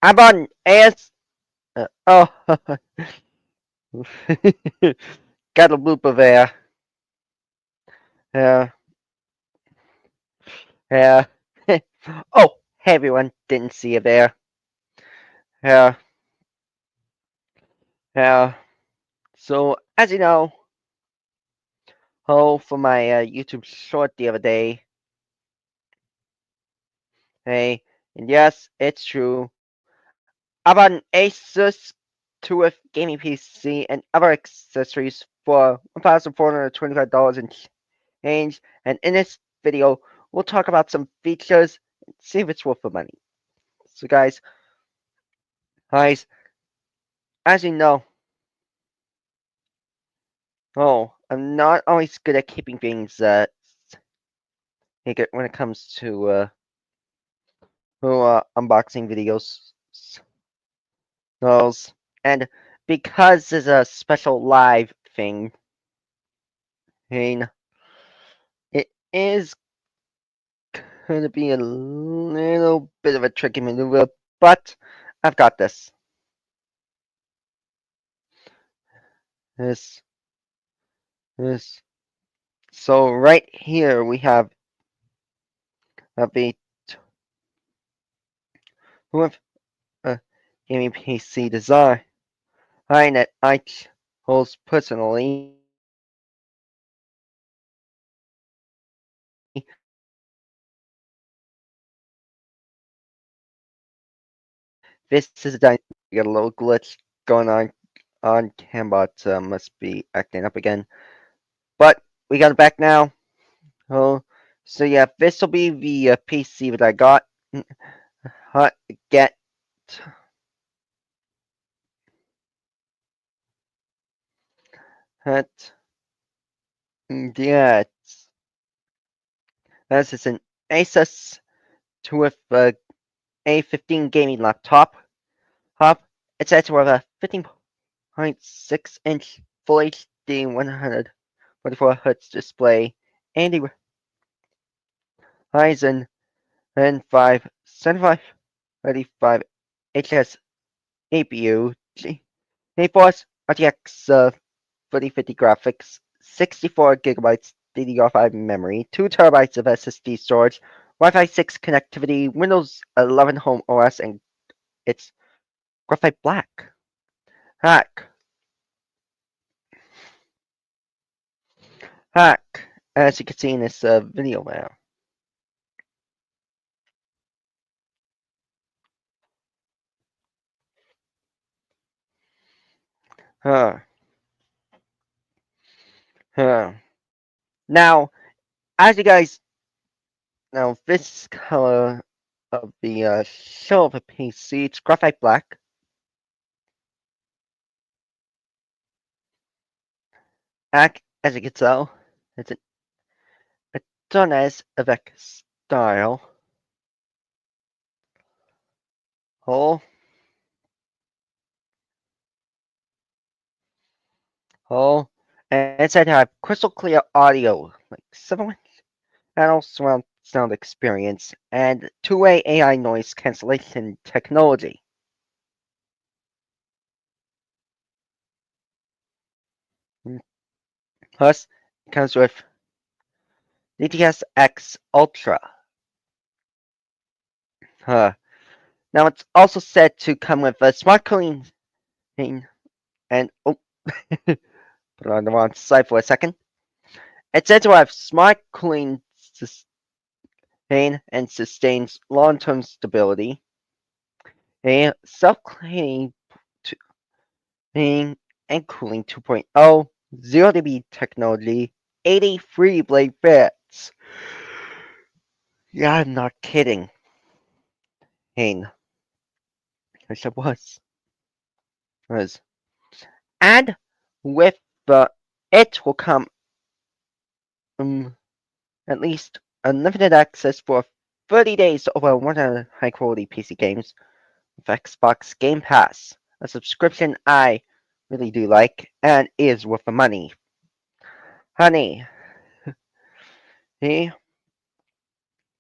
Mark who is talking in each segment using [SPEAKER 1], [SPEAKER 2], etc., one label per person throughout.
[SPEAKER 1] I'm on AS. Oh, got a loop of air. Yeah, yeah. Oh, hey everyone, didn't see you there. Yeah, yeah. So, as you know, for my YouTube short the other day, hey, and yes, it's true. I bought an Asus TUF gaming PC and other accessories for $1,425 and change. And in this video, we'll talk about some features and see if it's worth the money. So, guys, as you know, I'm not always good at keeping things when it comes to unboxing videos. Those and because there's a special live thing, I mean, it is gonna be a little bit of a tricky maneuver, but I've got this. This, this. So right here we have the who have a gaming PC design that I chose personally. This is a got a little glitch going on Cambot must be acting up again. But we got it back now. Oh, so yeah, this will be the PC that I got. Hot get hot. Yeah, this is an Asus with A15 gaming laptop. Top. It's at with a 15.6-inch Full HD 144Hz display and a Ryzen 5 7535 HS APU, GeForce RTX 3050 graphics, 64 gigabytes DDR5 memory, 2 terabytes of SSD storage, Wi-Fi 6 connectivity, Windows 11 Home OS, and it's graphite black. Hack, hack, as you can see in this video now. Huh, huh. Now, as you guys know, this color of the shell of a PC, it's graphite black. As you can tell, it's a Donez avec style. Oh, oh, and it said to have crystal clear audio, like 7 channel surround sound experience, and two-way AI noise cancellation technology. Plus, it comes with DTS X Ultra. Huh. Now it's also said to come with a smart cooling and put it on the wrong side for a second. It's said to have smart cooling sustain and sustains long-term stability. A self-cleaning and cooling 2.0, 0 dB technology, 80 free blade bits. Yeah, I'm not kidding. Hayne, wish I was. And with the it will come at least unlimited access for 30 days to over 100 high quality PC games with Xbox Game Pass, a subscription I really do like and is worth the money. Honey, see,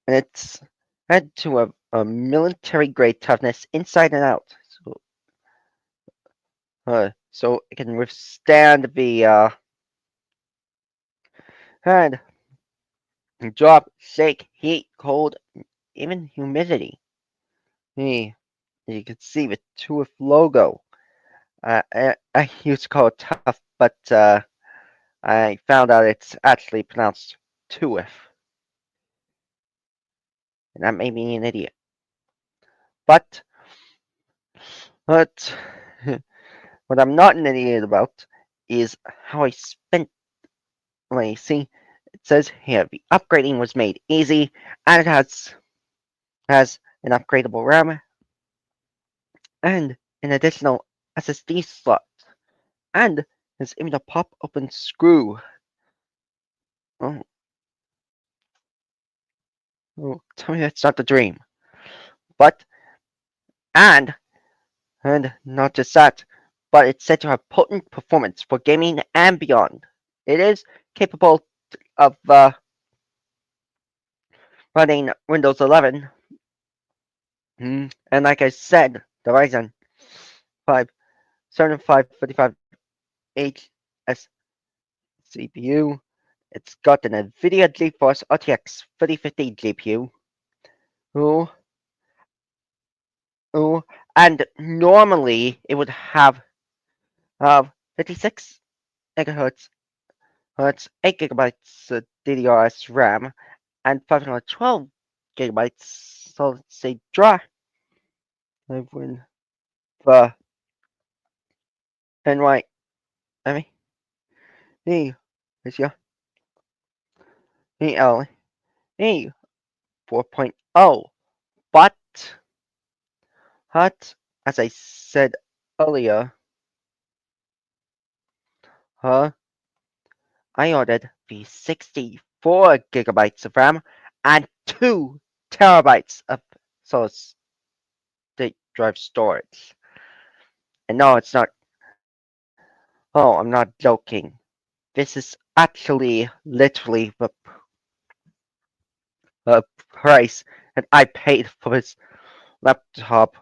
[SPEAKER 1] it's head to military grade toughness inside and out. So it can withstand the and drop, shake, heat, cold, even humidity. Hey, you can see the TUF logo. I used to call it tough, but I found out it's actually pronounced TUF, and that made me an idiot. But but what I'm not an idiot about is how I spent money. See, it says here the upgrading was made easy, and it has an upgradable RAM and an additional SSD slot, and has even a pop-open screw. Oh, oh, tell me that's not the dream. But and not just that, but it's said to have potent performance for gaming and beyond. It is capable of running Windows 11, and like I said, the Ryzen 5 7555HS CPU. It's got an NVIDIA GeForce RTX 3050 GPU. Ooh, ooh, and normally it would have 56 megahertz, 8 gigabytes DDRS RAM, and 512 gigabytes solid state drive. When the and right, I mean, hey, is your hey L hey 4.0, but hot as I said earlier, huh? I ordered the 64 gigabytes of RAM and 2 terabytes of solid state drive storage. And no, it's not. Oh, I'm not joking. This is actually literally the price that I paid for this laptop,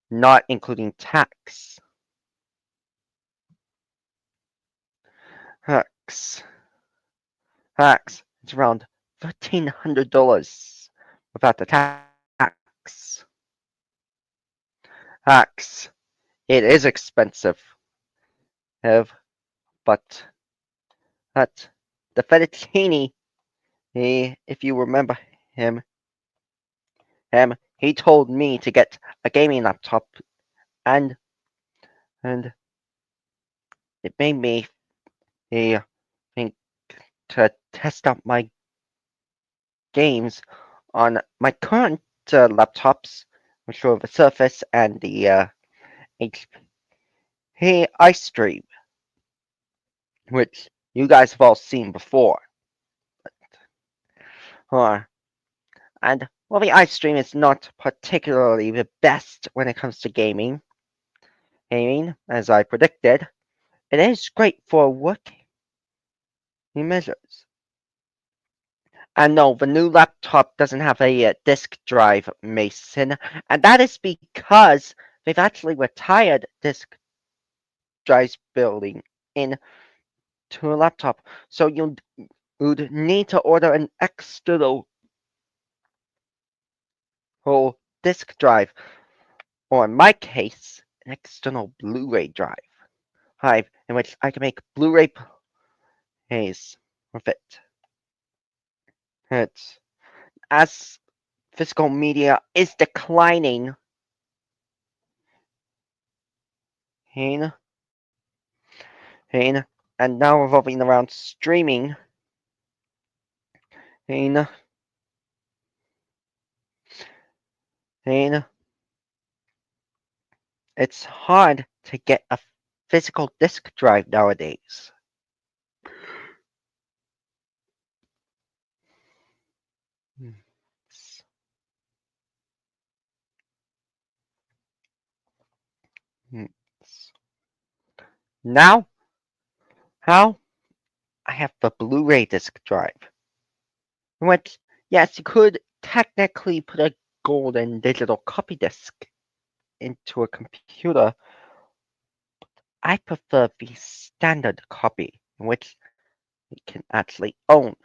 [SPEAKER 1] not including tax. Tax. Tax. It's around $1,300 without the tax. Tax. It is expensive, but the fettuccine, if you remember him, he told me to get a gaming laptop, and and it made me think to test out my games on my current laptops, which are the Surface and the HP iStream, which you guys have all seen before. Uh, and while the iStream is not particularly the best when it comes to gaming, as I predicted, it is great for working measures. And no, the new laptop doesn't have a disk drive, Mason, and that is because they've actually retired disk drives building into a laptop. So would need to order an external whole disk drive, or in my case, an external Blu-ray drive, in which I can make Blu-ray plays with it. It's, as physical media is declining, Hein, and now revolving around streaming, Hein, it's hard to get a physical disk drive nowadays. Now, how I have the Blu-ray disc drive, which, yes, you could technically put a golden digital copy disk into a computer. I prefer the standard copy, in which you can actually own,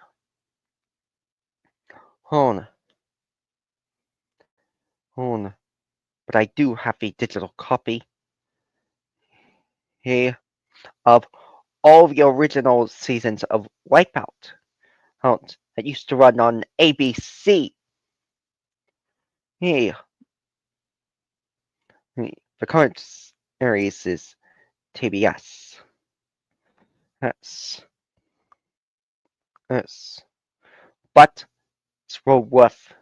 [SPEAKER 1] own. But I do have the digital copy here of all the original seasons of Wipeout. That used to run on ABC. Here, the current series is TBS. Yes. But it's well worth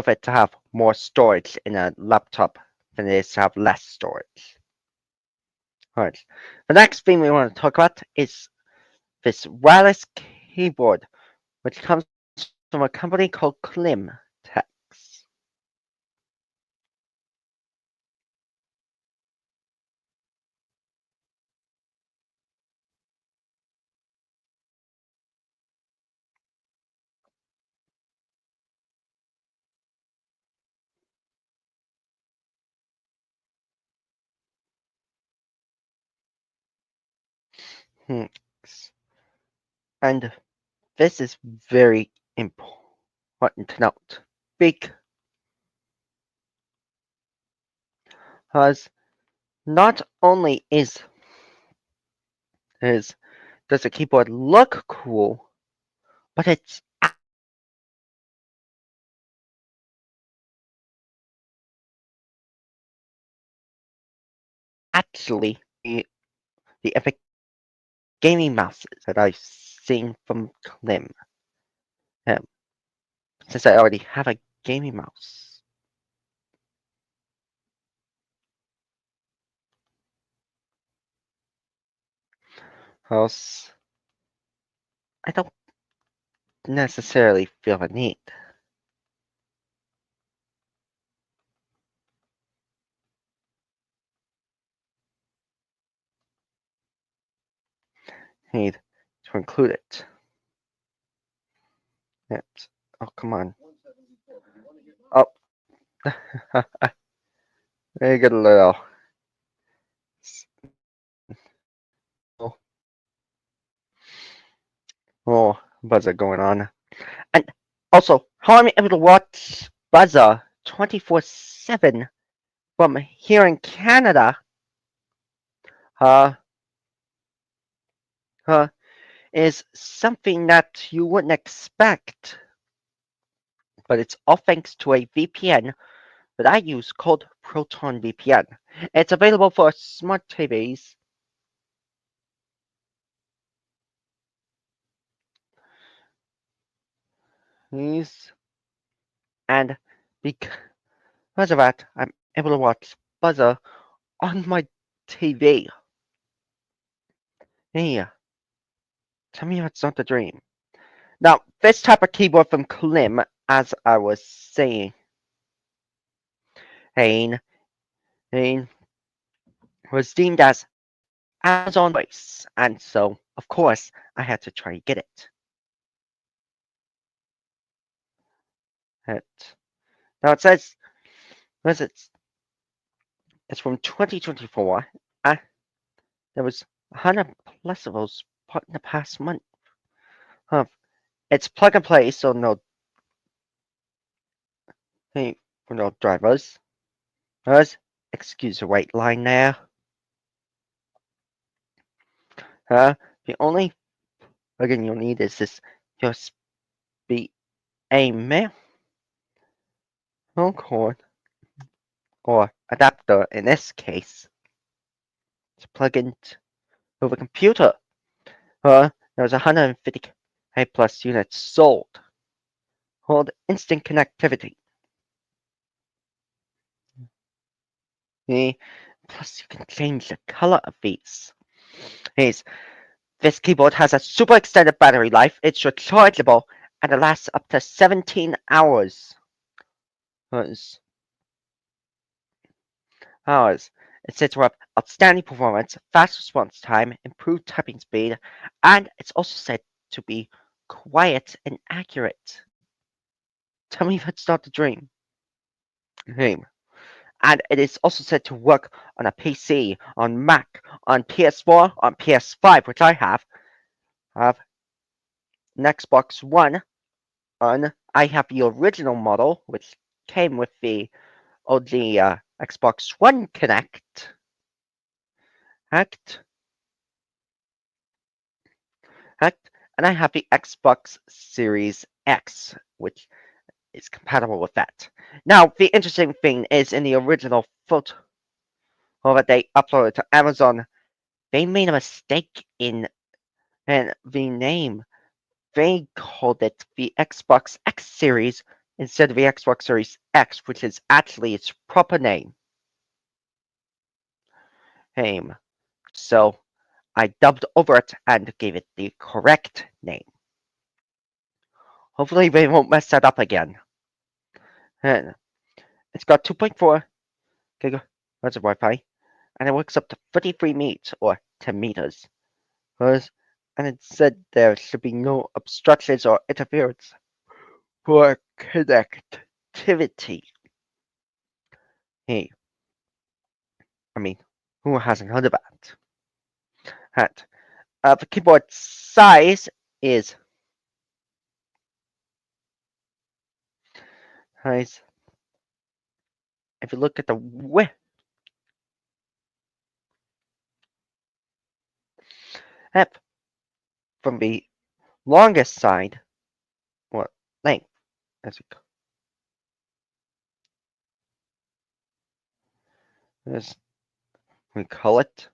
[SPEAKER 1] it to have more storage in a laptop than it is to have less storage. Alright. The next thing we want to talk about is this wireless keyboard, which comes from a company called Klim Tex. And this is very important to note because not only does the keyboard look cool, but it's actually the epic gaming mouses that I've seen from Klim. Um, since I already have a gaming mouse. Else, I don't necessarily feel a need. Need to include it. It. Oh, come on. Oh. They get a little. Oh, buzzer going on. And also, how I'm able to watch Buzzer 24/7 from here in Canada, uh, uh, is something that you wouldn't expect. But it's all thanks to a VPN that I use called Proton VPN. It's available for smart TVs. And because of that, I'm able to watch Buzzer on my TV. Hey, tell me it's not a dream. Now, this type of keyboard from Klim, as I was saying, Hein, was deemed as Amazon Voice, and so, of course, I had to try to get it. Now it says, it's from 2024. There was 100 plus of those in the past month. It's plug and play, so no drivers. Excuse the white line there. The only plugin you'll need is this USB A male cord or adapter in this case to plug into the computer. There's 150K plus units sold. Hold instant connectivity. Plus, you can change the color of these. This keyboard has a super extended battery life. It's rechargeable and it lasts up to 17 hours. It sets up outstanding performance, fast response time, improved typing speed, and it's also said to be quiet and accurate. Tell me if it's not a dream. Game. And it is also said to work on a PC, on Mac, on PS4, on PS5, which have an Xbox One, I have the original model, which came with the Xbox One Connect, hacked, and I have the Xbox Series X, which is compatible with that. Now, the interesting thing is in the original photo that they uploaded to Amazon, they made a mistake in the name. They called it the Xbox X Series instead of the Xbox Series X, which is actually its proper name. So I dubbed over it and gave it the correct name. Hopefully they won't mess that up again. And it's got 2.4 gigahertz of Wi-Fi, and it works up to 33 meters or 10 meters. And it said there should be no obstructions or interference for connectivity. Hey, I mean, who hasn't heard of that? The keyboard size is if you look at the width from the longest side, or length, as we call it.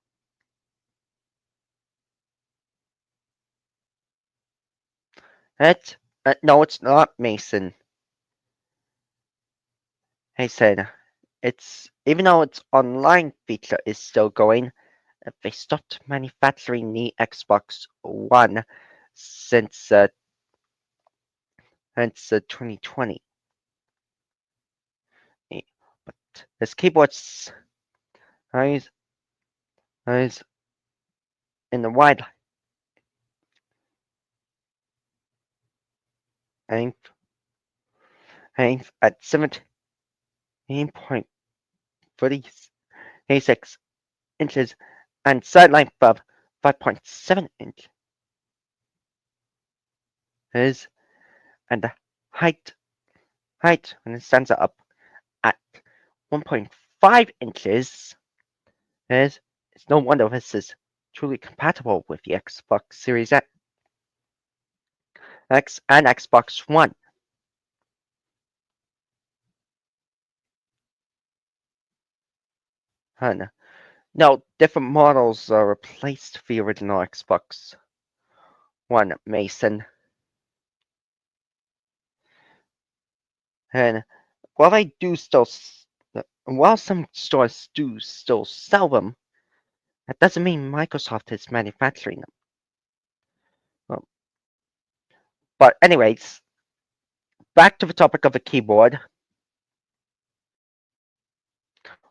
[SPEAKER 1] No, it's not, Mason. He said, it's even though its online feature is still going, they stopped manufacturing the Xbox One since 2020. But this keyboard size in the wide length at 17.36 inches and side length of 5.7 inches, and the height when it stands up at 1.5 inches it's no wonder this is truly compatible with the Xbox Series X and Xbox One. And now different models replaced the original Xbox One, Mason. And while they do still, while some stores do still sell them, that doesn't mean Microsoft is manufacturing them. But anyways, back to the topic of the keyboard.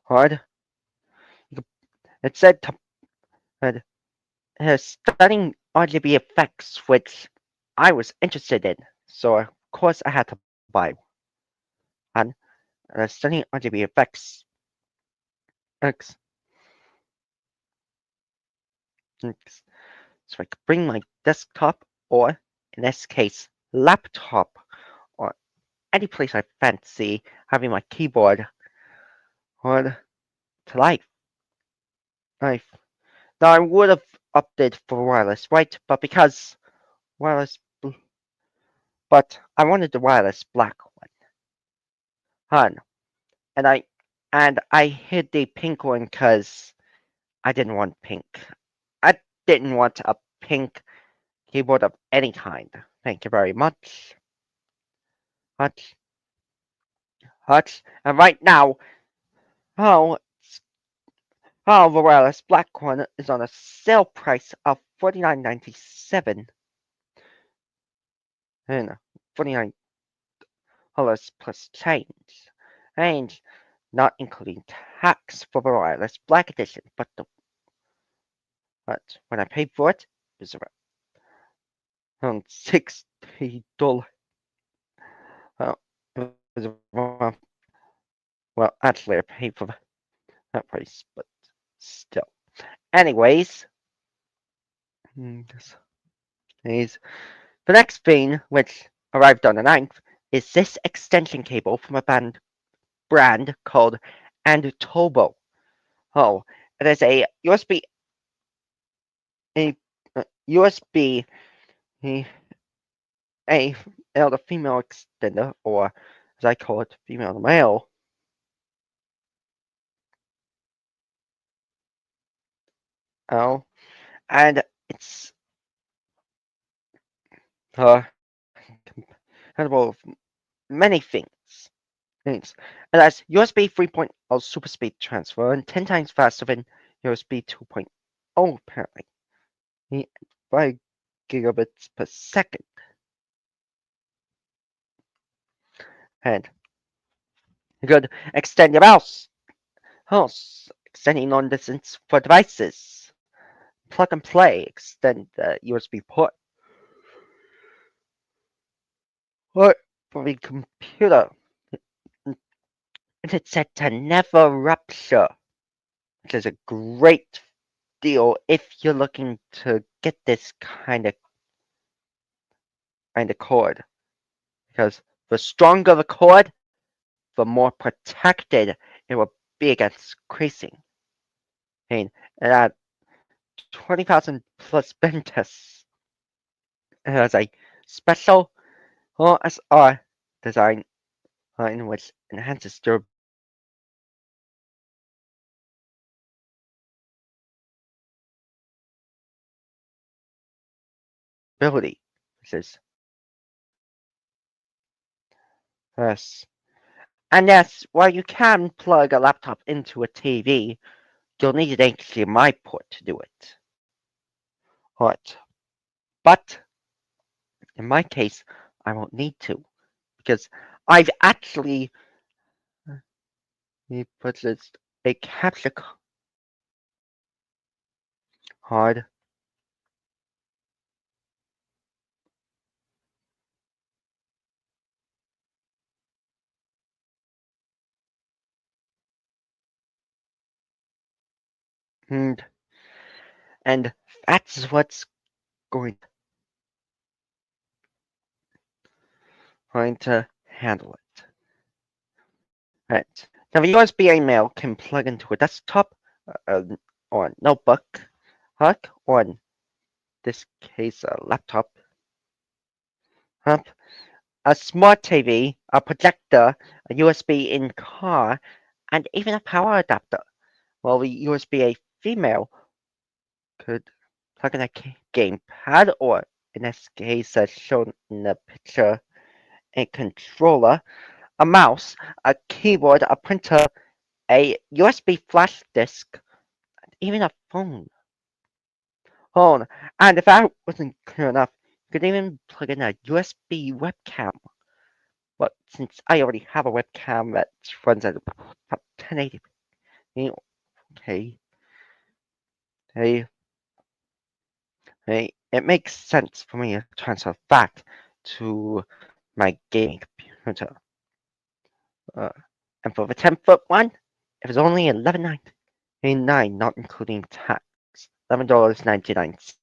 [SPEAKER 1] Hard. It said it has stunning RGB effects, which I was interested in, so of course I had to buy one. And stunning RGB effects. X. So I could bring my desktop, or in this case, laptop, or any place I fancy having my keyboard on to life. Now I would have opted for wireless, right? But because wireless, but I wanted the wireless black one, and I hid the pink one because I didn't want pink. I didn't want a pink keyboard of any kind. Thank you very much. Much. Much. And right now, oh, the wireless black one is on a sale price of $49.97. And $49 plus change. And not including tax for the wireless black edition, but when I paid for it, it was around $60. Well, it was around Well, actually, I paid for that price, but still. Anyways, the next thing, which arrived on the 9th, is this extension cable from a brand called Antutobo. Oh, it is a a USB, a male to female extender, or as I call it, female to male. Oh, and it's compatible with many things. It has USB 3.0 super speed transfer and 10 times faster than USB 2.0 apparently. 5 gigabits per second. And you could extend your mouse. Extending long distance for devices. Plug and play, extend the USB port. Or for the computer. It's said to never rupture, which is a great deal if you're looking to get this kind of cord. Because the stronger the cord, the more protected it will be against creasing. And at 20,000 plus bend tests, it has a special OSR design which enhances durability. Which is yes. And yes, while you can plug a laptop into a TV, you'll need an HDMI port to do it. Right. But in my case, I won't need to because I've actually purchased a capture card and and that's what's going to handle it. Right. Now the USB-A mail can plug into a desktop uh, or a notebook, or in this case a laptop, a smart TV, a projector, a USB in car, and even a power adapter. While the USB-A female could plug in a gamepad, or in this case as shown in the picture, a controller, a mouse, a keyboard, a printer, a USB flash disk, even a phone. And if that wasn't clear enough, you could even plug in a USB webcam. But since I already have a webcam that runs at about 1080p, okay, hey, hey, it makes sense for me to transfer that to my gaming computer. And for the 10-foot one, it was only $11.99, not including tax. $11.99,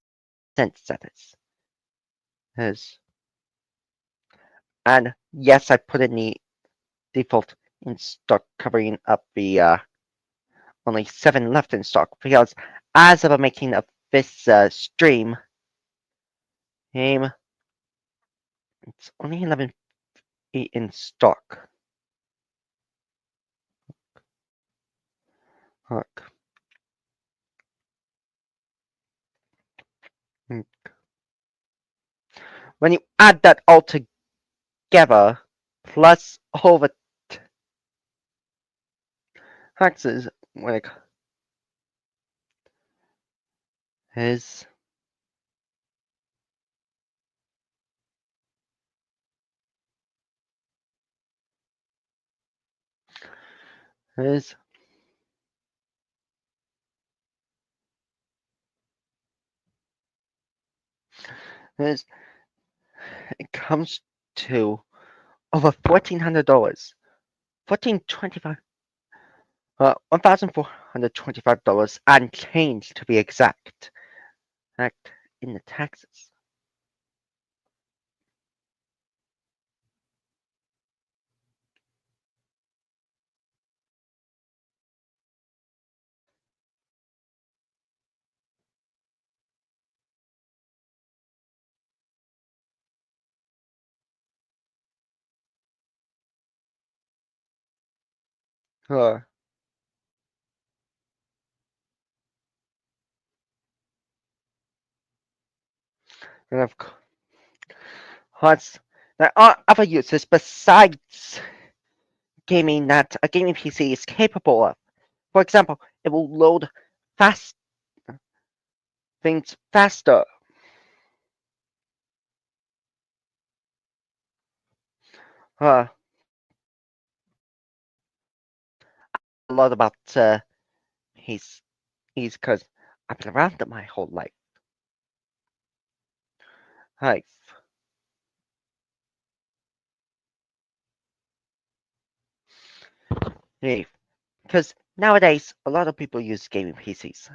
[SPEAKER 1] that is. And yes, I put in the default in stock, covering up the only 7 left in stock, because as of the making of this stream, it's only 11 in stock. Look. When you add that all together, plus all the taxes, like, is is is it comes to over $1,400. 1425. $1,425 and change to be exact. Act in the taxes. Uh, and of course, there are other uses besides gaming that a gaming PC is capable of. For example, it will load fast things faster. Uh, a lot about his because I've been around them my whole life. Life. Hey, because nowadays a lot of people use gaming PCs.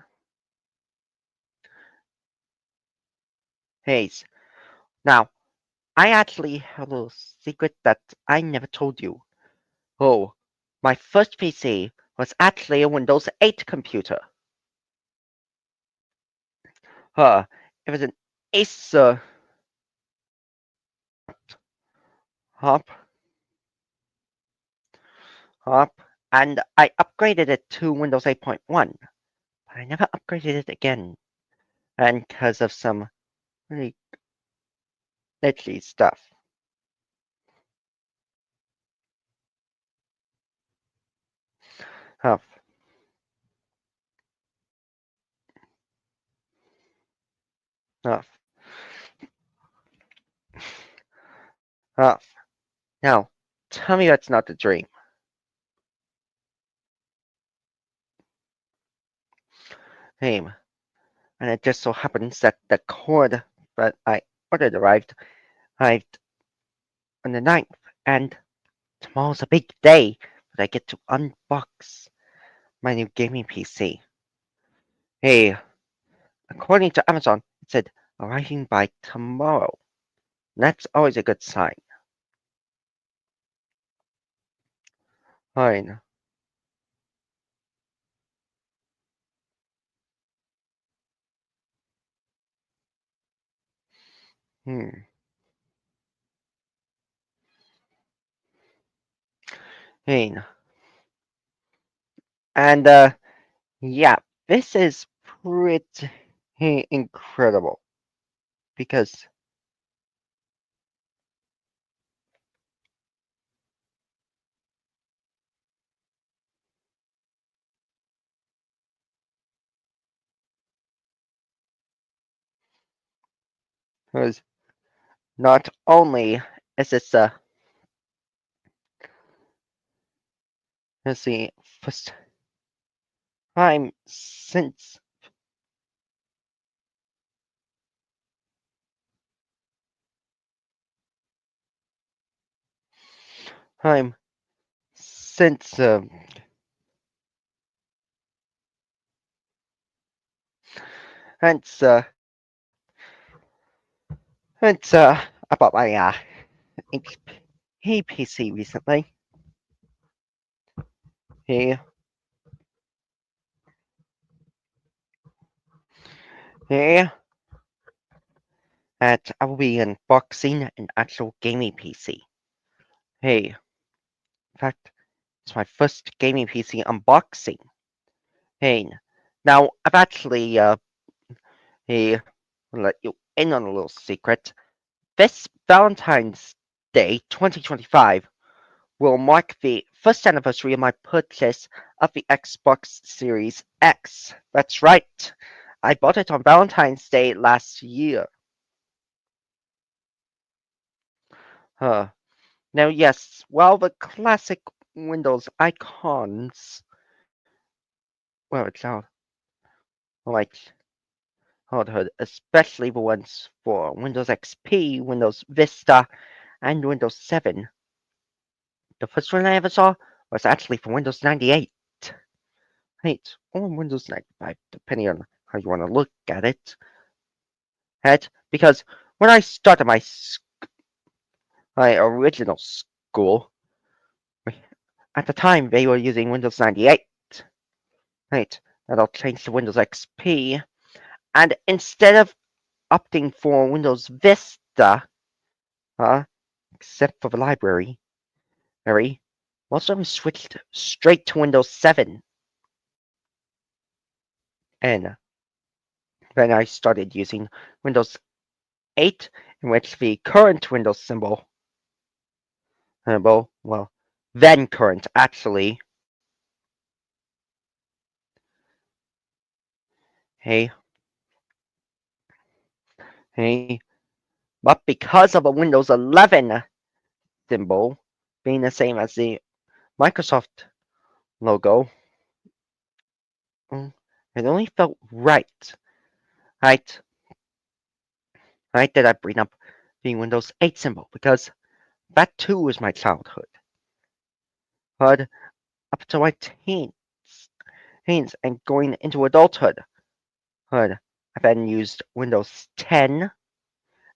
[SPEAKER 1] Hey, now I actually have a little secret that I never told you. Oh, my first PC was actually a Windows 8 computer. It was an Acer Hop, Hop, and I upgraded it to Windows 8.1, but I never upgraded it again, and because of some really glitchy stuff. Huff, huff, huff. Now, tell me that's not the dream. Hey, and it just so happens that the cord that I ordered arrived on the 9th, and tomorrow's a big day that I get to unbox my new gaming PC. Hey, according to Amazon, it said arriving by tomorrow. That's always a good sign. Fine. Hmm. Hey, and yeah, this is pretty incredible because because not only is this let's see, first time since time since since since I bought my HP PC recently. Here, here, and I will be unboxing an actual gaming PC. Hey, in fact, it's my first gaming PC unboxing. Hey, now I've actually hey, I'll let you in on a little secret. This Valentine's Day 2025 will mark the first anniversary of my purchase of the Xbox Series X. That's right. I bought it on Valentine's Day last year. Huh. Now, yes, while the classic Windows icons, well, it's out, like childhood, especially the ones for Windows XP, Windows Vista, and Windows 7. The first one I ever saw was actually for Windows 98. Right, or Windows 95, depending on how you want to look at it. Right, because when I started my original school, at the time they were using Windows 98. Right, that'll change to Windows XP, and instead of opting for Windows Vista, except for the library, most of them switched straight to Windows 7. And then I started using Windows 8, in which the current Windows well, then current actually, hey, hey, but because of a Windows 11 symbol being the same as the Microsoft logo, it only felt right, right, right that I bring up the Windows 8 symbol because that too was my childhood. But up to my teens and going into adulthood, I then used Windows 10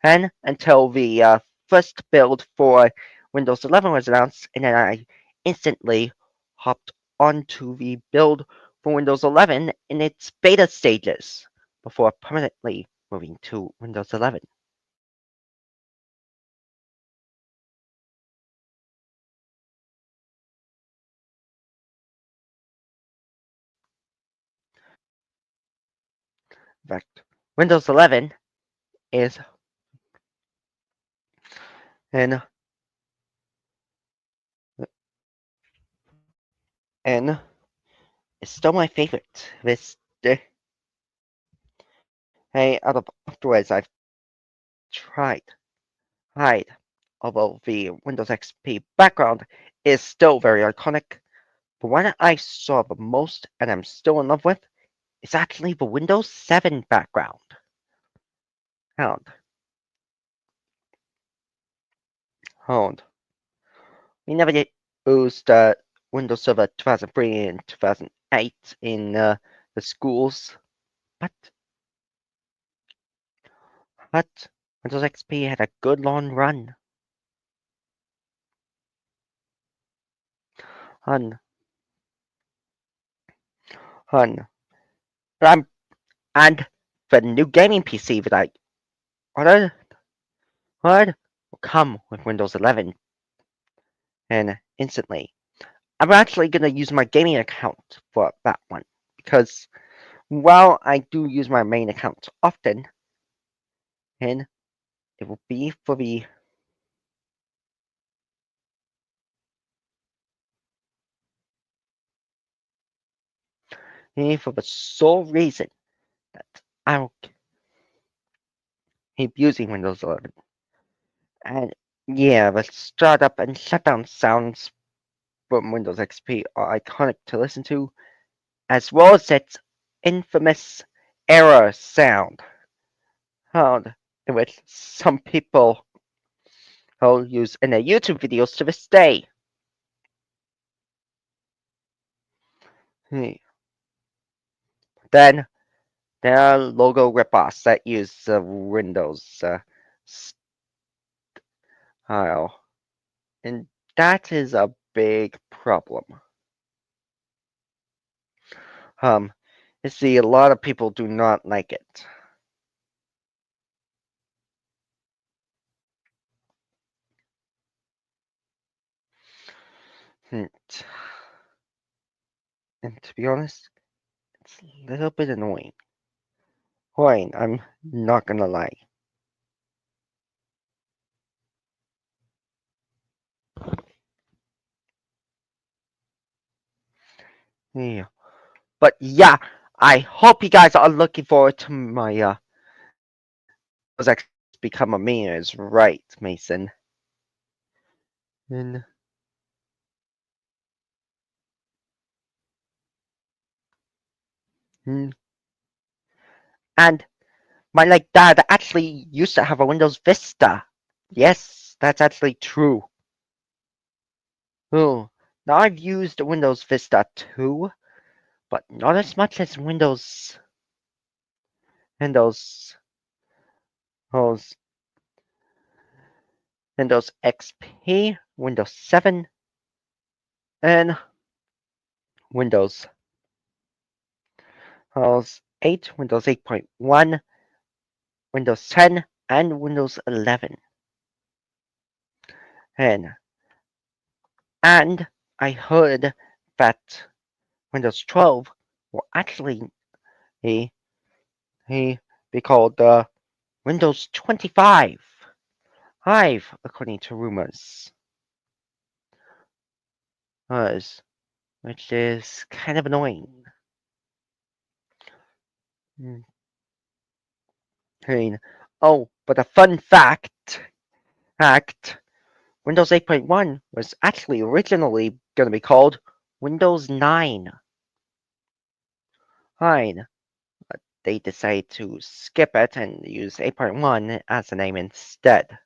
[SPEAKER 1] and until the first build for Windows 11 was announced, and then I instantly hopped onto the build for Windows 11 in its beta stages before permanently moving to Windows 11. In fact, Windows 11 is and and is still my favorite. This hey, out of afterwards I've tried hide, although the Windows XP background is still very iconic. The one I saw the most and I'm still in love with is actually the Windows 7 background. Hound. Hound. We never yet used Windows Server 2003 and 2008 in the schools, but, but Windows XP had a good long run. Hun. Hun. Um, and the new gaming PC that I ordered, ordered will come with Windows 11 and instantly. I'm actually going to use my gaming account for that one because while I do use my main account often, and it will be for the sole reason that I will keep using Windows 11. And yeah, the startup and shutdown sounds from Windows XP are iconic to listen to, as well as its infamous error sound, in which some people will use in their YouTube videos to this day. Then there are logo ripoffs that use Windows style, and that is a big problem. Um, you see, a lot of people do not like it. And to be honest, it's a little bit annoying. Fine, I'm not gonna lie. Yeah. But yeah, I hope you guys are looking forward to my was actually become a meme is right, Mason. And, mm, and my like dad actually used to have a Windows Vista. Yes, that's actually true. Oh, now I've used Windows Vista too, but not as much as Windows, those, Windows XP, Windows 7, and Windows, those 8, Windows 8.1, Windows 10, and Windows 11. And and I heard that Windows 12 will actually he be called Windows 25, according to rumors, which is kind of annoying. Hmm. Oh, but a fun fact, Windows 8.1 was actually originally going to be called Windows 9. Fine. They decided to skip it and use 8.1 as the name instead.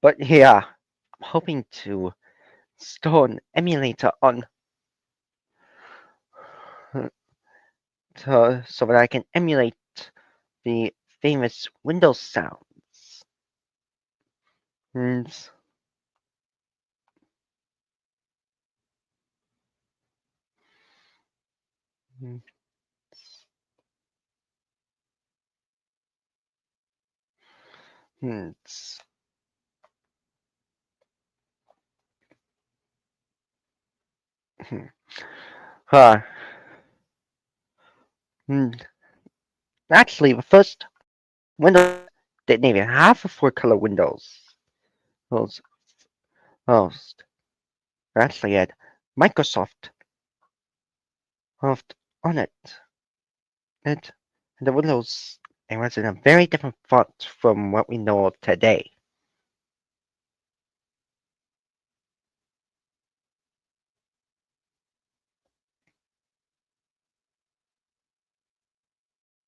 [SPEAKER 1] But yeah, I'm hoping to store an emulator on so that I can emulate the famous Windows sounds. And, and, uh, actually, the first Windows didn't even have a four-color Windows. Those, those actually had Microsoft on it. And the Windows it was in a very different font from what we know of today.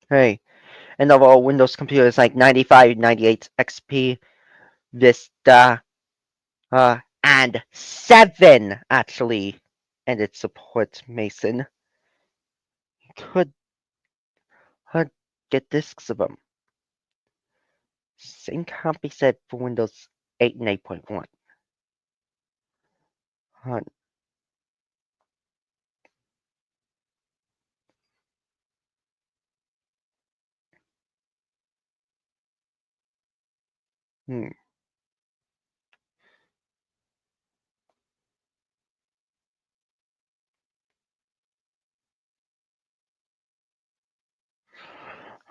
[SPEAKER 1] Hey, and of all Windows computers like 95, 98 XP, Vista, and 7 actually ended support Mason. Could, could get discs of them. Same can't be said for Windows 8 and 8.1. Uh, hmm,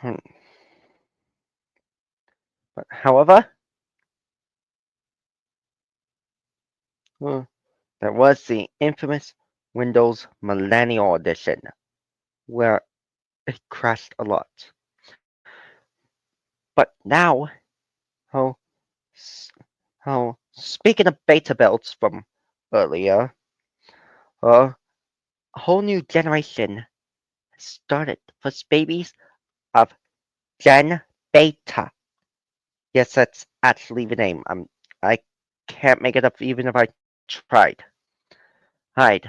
[SPEAKER 1] hmm. But however, uh, there was the infamous Windows Millennial Edition, where it crashed a lot. But now, oh, speaking of beta builds from earlier, a whole new generation started for babies of Gen Beta. Yes, that's actually the name. I can't make it up even if I tried. Right.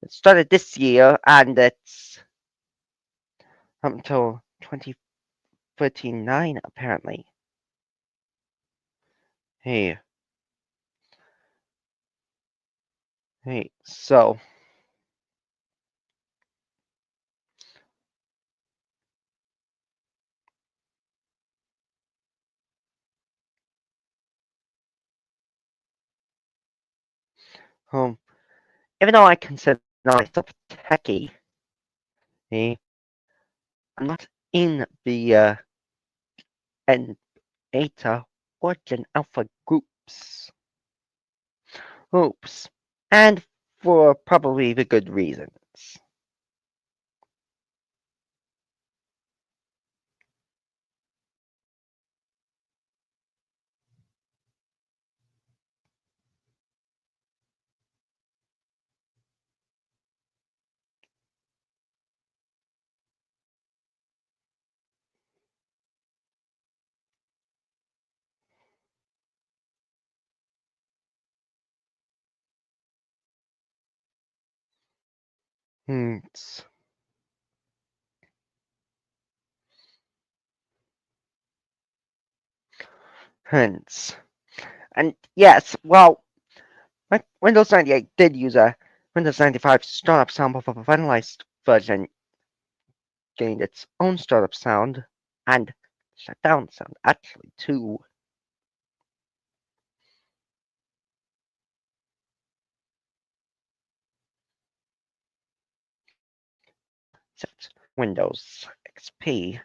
[SPEAKER 1] It started this year and it's up until 2039 apparently. Hey, so um, even though I consider myself a techie, hey, I'm not in the N beta or Gen Alpha groups. Oops. And for probably the good reasons. Hints. Hints. And yes, well, Windows 98 did use a Windows 95 startup sound before the finalized version gained its own startup sound and shutdown sound actually too. Set Windows XP.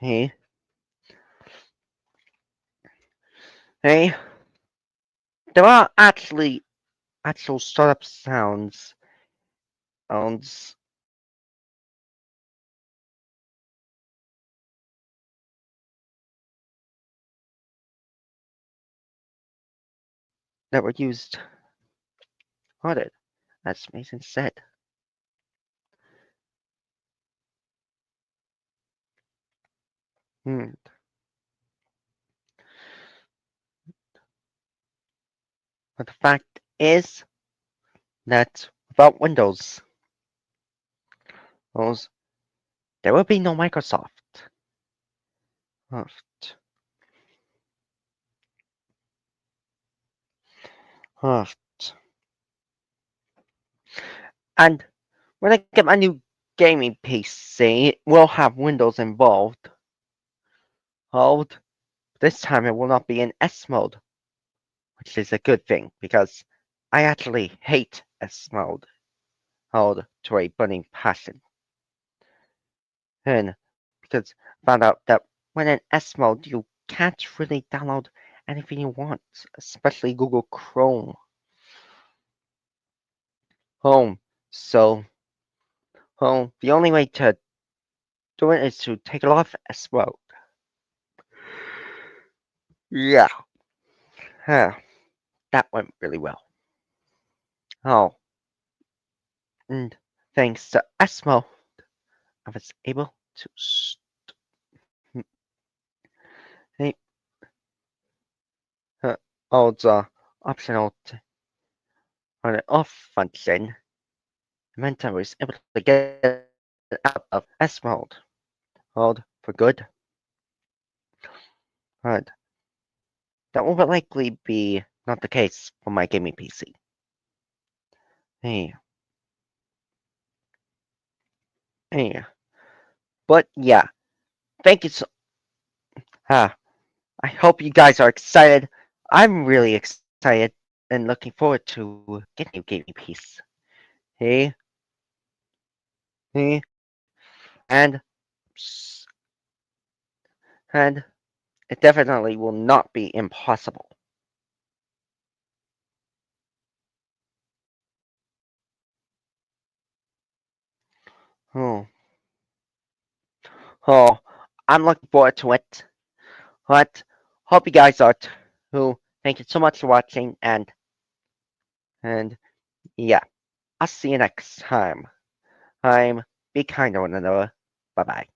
[SPEAKER 1] Hey, hey, there are actual startup sounds that were used on it, as Mason said. Hmm. But the fact is that without Windows, there will be no Microsoft. Soft. Soft. And when I get my new gaming PC, it will have Windows involved. Hold. This time it will not be in S mode, which is a good thing because I actually hate S mode. Hold to a burning passion. And because I found out that when in S mode you can't really download anything you want, especially Google Chrome. Home. So the only way to do it is to take it off S mode. Yeah. Huh. That went really well. Oh, and thanks to S mode, I was able to hey, hold the optional on and off function. It meant I was able to get out of S mode. Hold for good. But that will likely be not the case for my gaming PC. Hey, hey. But yeah, thank you so. Ah, I hope you guys are excited. I'm really excited and looking forward to getting a gaming piece. Hey, hey, and and it definitely will not be impossible. Oh, oh, I'm looking forward to it. But hope you guys are too. Thank you so much for watching, and yeah, I'll see you next time. I'm be kind to one another. Bye bye.